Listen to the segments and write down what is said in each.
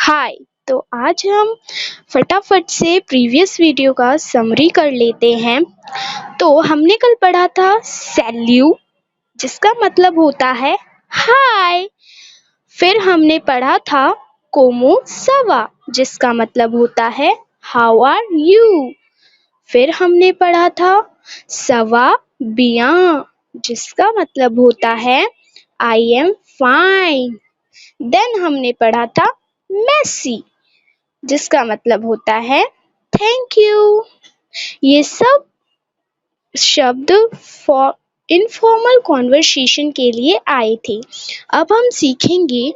हाय। तो आज हम फटाफट से प्रीवियस वीडियो का समरी कर लेते हैं। तो हमने कल पढ़ा था सैल्यूट, जिसका मतलब होता है हाय। फिर हमने पढ़ा था कोमो सवा, जिसका मतलब होता है हाउ आर यू। फिर हमने पढ़ा था सवा बिया, जिसका मतलब होता है आई एम फाइन। देन हमने पढ़ा था मेसी, जिसका मतलब होता है थैंक यू। ये सब शब्द इनफॉर्मल कॉन्वर्सेशन के लिए आए थे। अब हम सीखेंगे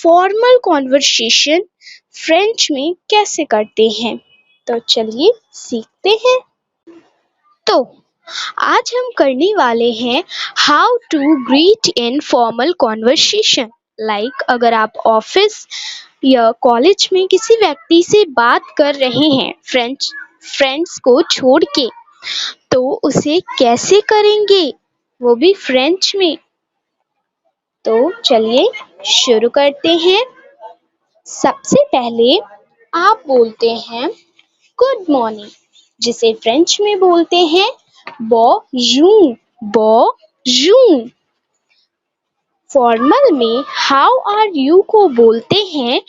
फॉर्मल कॉन्वर्सेशन फ्रेंच में कैसे करते हैं। तो चलिए सीखते हैं। तो आज हम करने वाले हैं how to greet in formal conversation. Like अगर आप ऑफिस या कॉलेज में किसी व्यक्ति से बात कर रहे हैं फ्रेंड्स को छोड़ के, तो उसे कैसे करेंगे, वो भी फ्रेंच में। तो चलिए शुरू करते हैं। सबसे पहले आप बोलते हैं गुड मॉर्निंग, जिसे फ्रेंच में बोलते हैं bonjour। bonjour। फॉर्मल में हाउ आर यू को बोलते हैं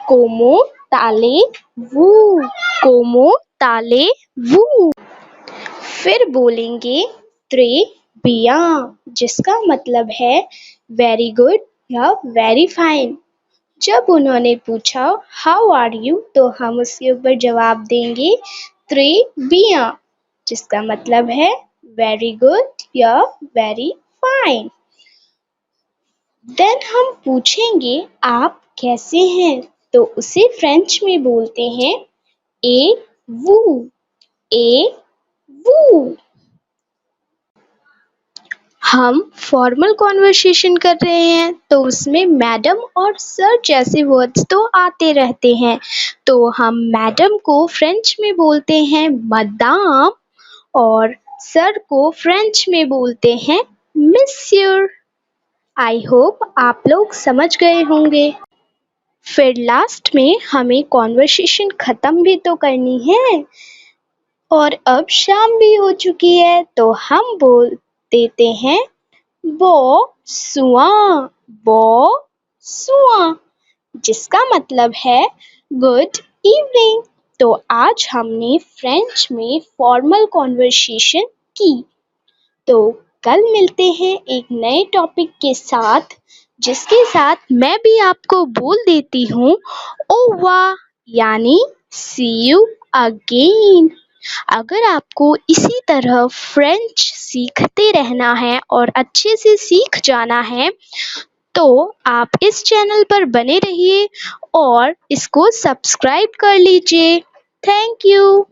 कोमो ताले वू। कोमो ताले वू। फिर बोलेंगे त्रे बिया, जिसका मतलब है वेरी गुड या वेरी फाइन। जब उन्होंने पूछा हाउ आर यू, तो हम उसके ऊपर जवाब देंगे त्रे बिया, जिसका मतलब है वेरी गुड या वेरी फाइन। देन हम पूछेंगे आप कैसे हैं, तो उसे फ्रेंच में बोलते हैं ए वू। ए वू। हम फॉर्मल कॉन्वर्सेशन कर रहे हैं, तो उसमें मैडम और सर जैसे वर्ड्स तो आते रहते हैं। तो हम मैडम को फ्रेंच में बोलते हैं मदाम, और सर को फ्रेंच में बोलते हैं मिस्यूर। आई होप आप लोग समझ गए होंगे। फिर लास्ट में हमें कॉन्वर्सेशन खत्म भी तो करनी है, और अब शाम भी हो चुकी है, तो हम बोल देते हैं बो सुआ। बो सुआ, जिसका मतलब है गुड इवनिंग। तो आज हमने फ्रेंच में फॉर्मल कॉन्वर्सेशन की। तो कल मिलते हैं एक नए टॉपिक के साथ, जिसके साथ मैं भी आपको बोल देती हूँ ओवा, यानी सी यू अगेन। अगर आपको इसी तरह फ्रेंच सीखते रहना है और अच्छे से सीख जाना है, तो आप इस चैनल पर बने रहिए और इसको सब्सक्राइब कर लीजिए। Thank you.